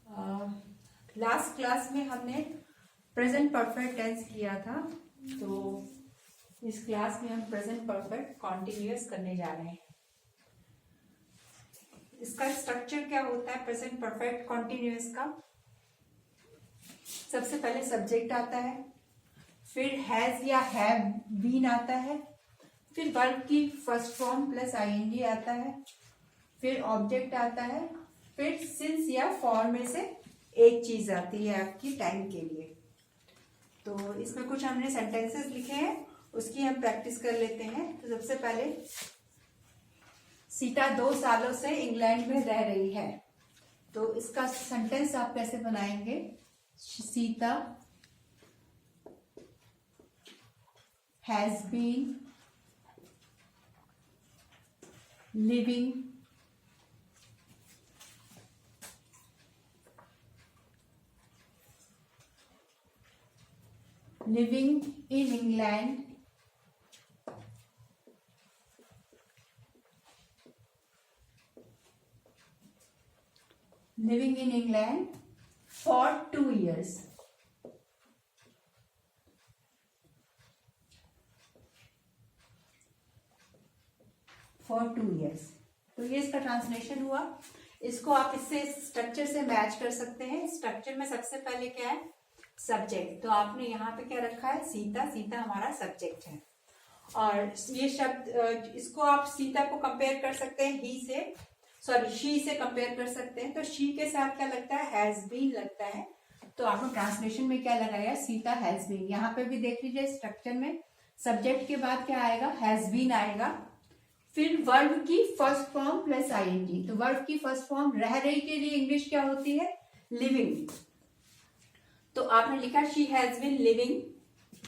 Last class में हमने present perfect tense किया था, तो इस क्लास में हम प्रेजेंट परफेक्ट कॉन्टिन्यूअस करने जा रहे हैं। इसका स्ट्रक्चर क्या होता है प्रेजेंट परफेक्ट कॉन्टिन्यूअस का? सबसे पहले सब्जेक्ट आता है, फिर हैज या हैव बीन आता है, फिर वर्ब की फर्स्ट फॉर्म प्लस आईएनजी आता है, फिर ऑब्जेक्ट आता है, फिर सिंस या फॉर में से एक चीज आती है आपकी टाइम के लिए। तो इसमें कुछ हमने सेंटेंसेस लिखे हैं, उसकी हम प्रैक्टिस कर लेते हैं। तो सबसे पहले, सीता 2 सालों से इंग्लैंड में रह रही है, तो इसका सेंटेंस आप कैसे बनाएंगे? Sita has been living in England for 2 years. तो ये इसका ट्रांसलेशन हुआ। इसको आप इससे स्ट्रक्चर से मैच कर सकते हैं। स्ट्रक्चर में सबसे पहले क्या है? सब्जेक्ट। तो आपने यहाँ पे क्या रखा है? सीता। सीता हमारा सब्जेक्ट है, और ये शब्द, इसको आप सीता को कंपेयर कर सकते हैं शी से कंपेयर कर सकते हैं। तो शी के साथ क्या लगता है? हैज बीन लगता है। तो आपने ट्रांसलेशन में क्या लगाया? Sita has been. यहाँ पे भी देख लीजिए स्ट्रक्चर में सब्जेक्ट के बाद क्या आएगा? हैज बीन आएगा, फिर वर्ब की फर्स्ट फॉर्म प्लस आईएनजी। तो वर्ब की फर्स्ट फॉर्म रह रही के लिए इंग्लिश क्या होती है? लिविंग। तो आपने लिखा शी हैज बीन लिविंग।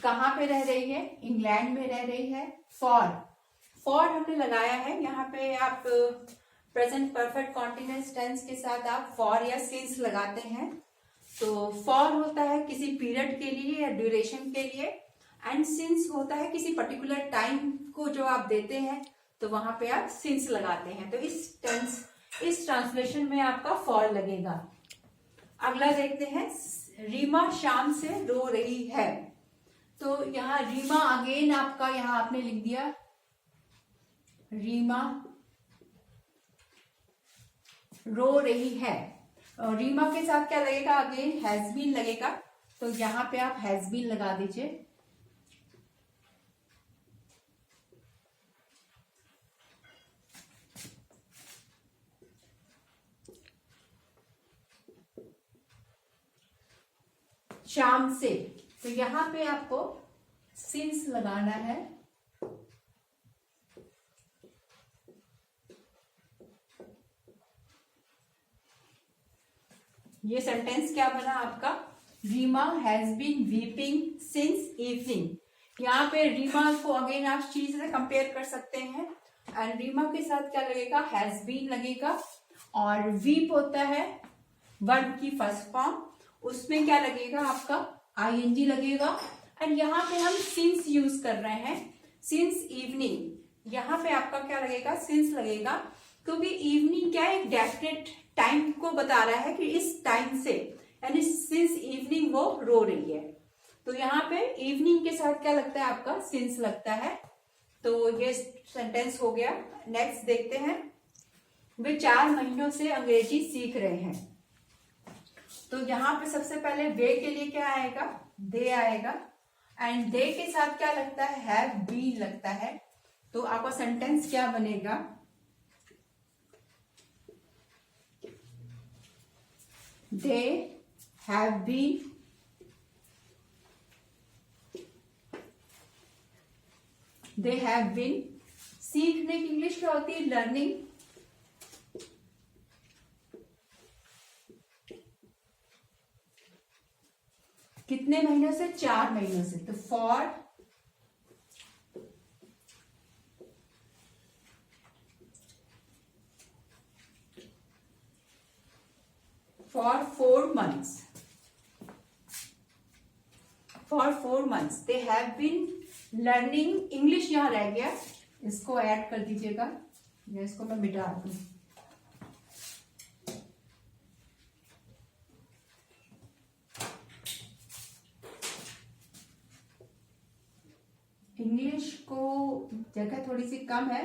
कहाँ पे रह रही है? इंग्लैंड में रह रही है। फॉर हमने लगाया है। यहाँ पे आप प्रेजेंट परफेक्ट कॉन्टिन्यूअस टेंस के साथ आप फॉर या सिंस लगाते हैं। तो फॉर होता है किसी पीरियड के लिए या ड्यूरेशन के लिए, एंड सिंस होता है किसी पर्टिकुलर टाइम को जो आप देते हैं, तो वहां पे आप सिंस लगाते हैं। तो इस ट्रांसलेशन में आपका फॉर लगेगा। अगला देखते हैं, रीमा शाम से रो रही है। तो यहाँ रीमा अगेन आपका, यहाँ आपने लिख दिया रीमा रो रही है। और रीमा के साथ क्या लगेगा? अगेन हैज बीन लगेगा। तो यहाँ पे आप हैज बीन लगा दीजिए। शाम से, तो यहाँ पे आपको सिंस लगाना है। ये सेंटेंस क्या बना आपका? Rima has been weeping since evening. यहाँ पे रीमा को अगेन आप शी से कंपेयर कर सकते हैं, एंड रीमा के साथ क्या लगेगा? हैज बीन लगेगा। और वीप होता है वर्ब की फर्स्ट फॉर्म, उसमें क्या लगेगा आपका? आईएनजी लगेगा। एंड यहाँ पे हम सिंस यूज कर रहे हैं, सिंस इवनिंग। यहाँ पे आपका क्या लगेगा? सिंस लगेगा, क्योंकि इवनिंग क्या है? एक डेफिनेट टाइम को बता रहा है कि इस टाइम से, यानी सिंस इवनिंग वो रो रही है। तो यहाँ पे इवनिंग के साथ क्या लगता है आपका? सिंस लगता है। तो ये सेंटेंस हो गया। नेक्स्ट देखते हैं, वे 4 महीनों से अंग्रेजी सीख रहे हैं। तो यहाँ पे सबसे पहले वे के लिए क्या आएगा? दे आएगा, एंड दे के साथ क्या लगता है? हैव बीन लगता है। तो आपका सेंटेंस क्या बनेगा? दे हैव बीन सीखने की इंग्लिश क्या होती है? लर्निंग। कितने महीनों से? 4 महीनों से। तो for 4 months. For 4 months they have been learning English। यहाँ रह गया, इसको ऐड कर दीजिएगा, या इसको मैं मिटा दूं। इंग्लिश को जगह थोड़ी सी कम है।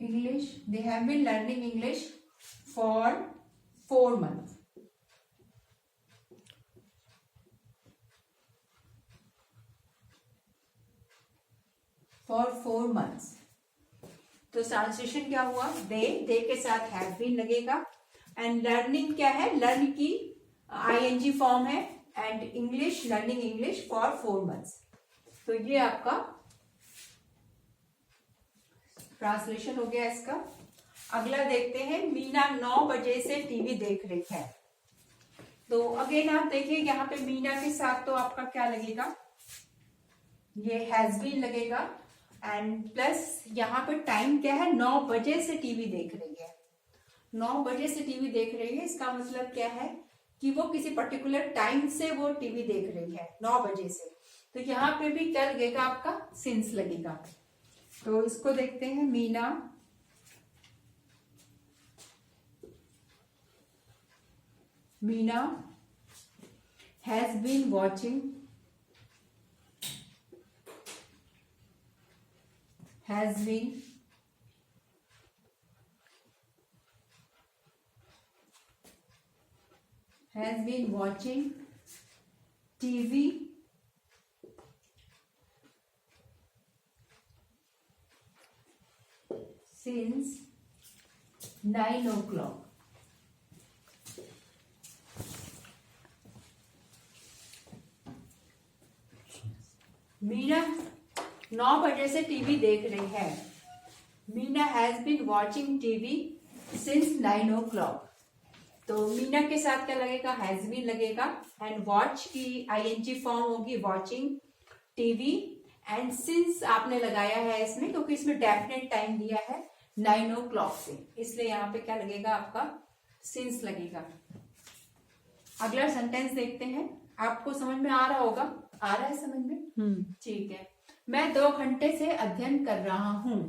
English, they have been learning English for 4 months। For 4 months। तो ट्रांसलेशन क्या हुआ, दे के साथ हैव बीन लगेगा। एंड लर्निंग क्या है, लर्न की आईएनजी फॉर्म है। And English, learning English for 4 months। तो ये आपका ट्रांसलेशन हो गया इसका। अगला देखते हैं, मीना 9 बजे से टीवी देख रही है। तो अगेन आप देखिए यहाँ पे मीना के साथ तो आपका क्या लगेगा, ये हैज बीन लगेगा। एंड प्लस यहाँ पे टाइम क्या है, 9 बजे से टीवी देख रही है। 9 बजे से टीवी देख रही है, इसका मतलब क्या है कि वो किसी पर्टिकुलर टाइम से वो टीवी देख रही है, 9 बजे से। तो यहाँ पे भी क्या लगेगा, आपका सिंस लगेगा। तो इसको देखते हैं, Meena has been watching, has been watching TV since 9 o'clock। Meena 9 बजे से टीवी देख रही है। Meena has been watching TV since 9 o'clock। तो मीना के साथ क्या लगेगा, हैज बीन लगेगा। एंड वॉच की आईएनजी फॉर्म होगी वॉचिंग टीवी। एंड सिंस आपने लगाया है इसमें, क्योंकि इसमें डेफिनेट टाइम दिया है 9 o'clock से, इसलिए यहाँ पे क्या लगेगा, आपका सिंस लगेगा। अगला सेंटेंस देखते हैं, आपको समझ में आ रहा होगा, आ रहा है समझ में? ठीक है। मैं 2 घंटे से अध्ययन कर रहा हूं।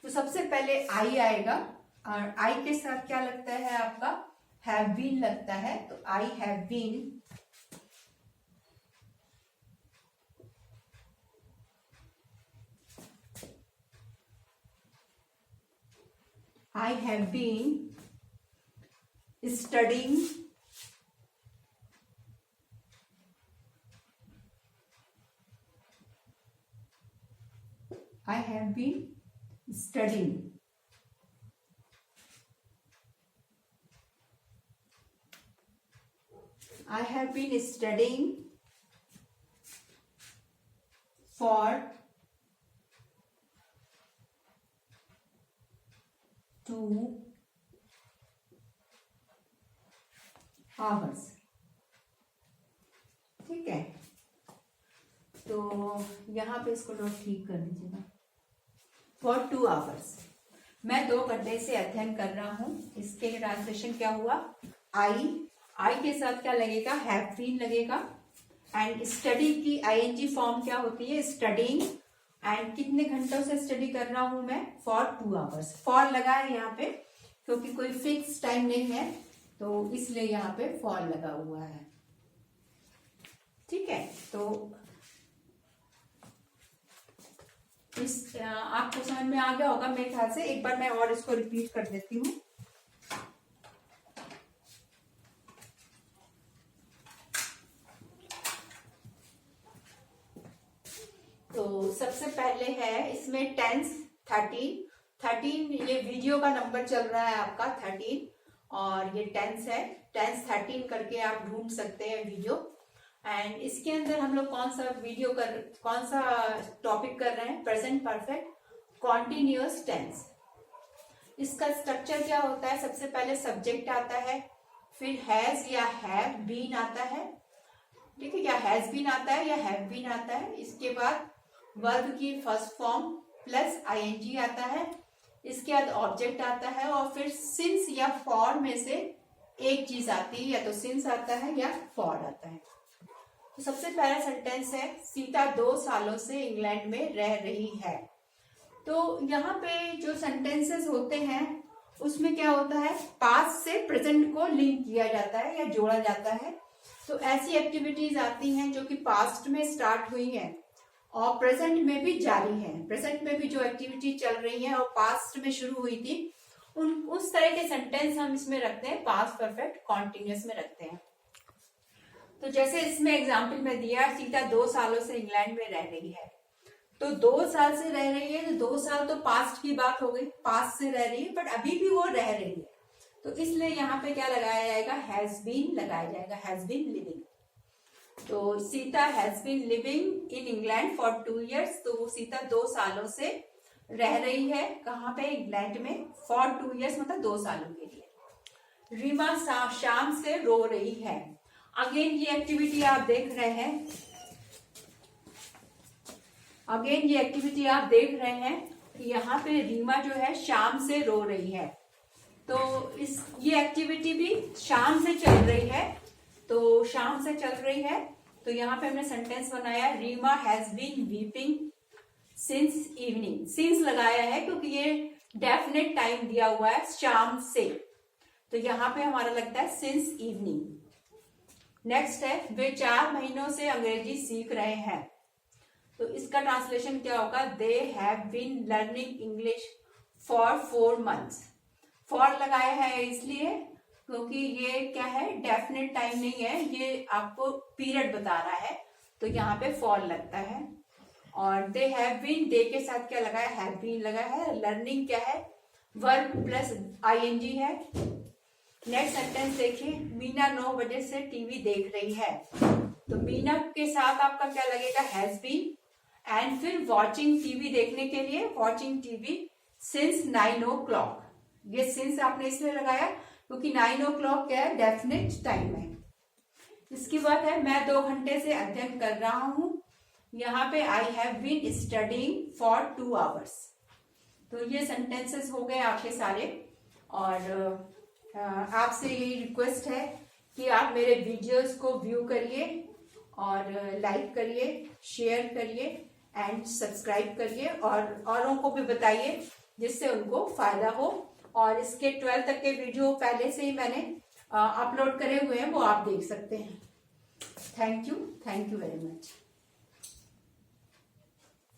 तो सबसे पहले आई आएगा, और आई के साथ क्या लगता है, आपका हैव बीन लगता है। तो I have been, I have been studying I have been studying। I have been studying for 2 hours। ठीक है, तो यहाँ पे इसको नोट ठीक कर दीजिएगा। फॉर 2 hours, मैं 2 घंटे से अध्ययन कर रहा हूँ। इसके ट्रांसलेशन क्या हुआ, आई के साथ क्या लगेगा, हैव बीन लगेगा। एंड स्टडी की आईएनजी फॉर्म क्या होती है, स्टडिंग। एंड कितने घंटों से स्टडी कर रहा हूं मैं, फॉर 2 hours। फॉर लगा है यहाँ पे, क्योंकि कोई फिक्स टाइम नहीं है, तो इसलिए यहाँ पे फॉर लगा हुआ है। ठीक है, तो इस आपको समझ में आ गया होगा मेरे ख्याल से। एक बार मैं और इसको रिपीट कर देती हूँ। तो सबसे पहले है इसमें टेंस 13, ये वीडियो का नंबर चल रहा है आपका 13, और ये टेंस है। टेंस 13 करके आप ढूंढ सकते हैं वीडियो। एंड इसके अंदर हम लोग कौन सा टॉपिक कर रहे हैं, प्रेजेंट परफेक्ट कॉन्टिन्यूअस टेंस। इसका स्ट्रक्चर क्या होता है, सबसे पहले सब्जेक्ट आता है, फिर हैज या हैव बीन आता है। ठीक है, या हैज बीन आता है या हैव बीन आता है। इसके बाद वर्ब की फर्स्ट फॉर्म प्लस आईएनजी आता है। इसके बाद ऑब्जेक्ट आता है, और फिर सिंस या फॉर में से एक चीज आती है, या तो सिंस आता है या फॉर आता है। तो सबसे पहला सेंटेंस है, सीता 2 सालों से इंग्लैंड में रह रही है। तो यहाँ पे जो सेंटेंसेस होते हैं उसमें क्या होता है, पास्ट से प्रेजेंट को लिंक किया जाता है या जोड़ा जाता है। तो ऐसी एक्टिविटीज आती हैं जो कि पास्ट में स्टार्ट हुई हैं और प्रेजेंट में भी जारी है। प्रेजेंट में भी जो एक्टिविटी चल रही है और पास्ट में शुरू हुई थी, उस तरह के सेंटेंस हम इसमें रखते हैं, पास्ट परफेक्ट कॉन्टिन्यूअस में रखते हैं। तो जैसे इसमें एग्जाम्पल में दिया, सीता 2 सालों से इंग्लैंड में रह रही है। तो 2 साल से रह रही है, तो 2 साल तो पास्ट की बात हो गई, पास्ट से रह रही है, बट अभी भी वो रह रही है। तो इसलिए यहाँ पे क्या लगाया जाएगा, हैज बीन लगाया जाएगा, हैज बीन लिविंग। तो Sita has been living in England for 2 years। तो वो सीता 2 सालों से रह रही है, कहाँ पे, इंग्लैंड में, फॉर 2 years मतलब 2 सालों के लिए। रीमा शाम से रो रही है। अगेन ये एक्टिविटी आप देख रहे हैं, अगेन ये एक्टिविटी आप देख रहे हैं कि यहाँ पे रीमा जो है शाम से रो रही है। तो ये एक्टिविटी भी शाम से चल रही है, तो शाम से चल रही है। तो यहाँ पे हमने सेंटेंस बनाया, Rima has been weeping since evening. Since लगाया है क्योंकि ये डेफिनेट टाइम दिया हुआ है, शाम से, तो यहाँ पे हमारा लगता है सिंस इवनिंग। नेक्स्ट है, वे 4 महीनों से अंग्रेजी सीख रहे हैं। तो इसका ट्रांसलेशन क्या होगा, they have been learning English for 4 months। For लगाया है इसलिए क्योंकि ये क्या है, डेफिनेट टाइम नहीं है, ये आपको पीरियड बता रहा है, तो यहाँ पे फॉर लगता है। और दे हैव बीन, दे के साथ क्या लगाया, हैव बीन लगाया है। लर्निंग क्या है, वर्ब प्लस आईएनजी है। नेक्स्ट सेंटेंस देखिए, मीना 9 बजे से टीवी देख रही है। तो मीना के साथ आपका क्या लगेगा, हैज बीन, एंड फिर वॉचिंग टीवी देखने के लिए, वॉचिंग टीवी सिंस 9 o'clock। ये सिंस आपने इसलिए लगाया क्योंकि 9 o'clock क्या है, डेफिनेट टाइम है। इसके बाद है, मैं 2 घंटे से अध्ययन कर रहा हूं। यहाँ पे I have been studying for 2 hours। तो ये सेंटेंसेस हो गए आपके सारे। और आपसे यही रिक्वेस्ट है कि आप मेरे वीडियोस को व्यू करिए और लाइक करिए, शेयर करिए एंड सब्सक्राइब करिए, और औरों को भी बताइए जिससे उनको फायदा हो। और इसके 12 तक के वीडियो पहले से ही मैंने अपलोड करे हुए हैं, वो आप देख सकते हैं। Thank you very much.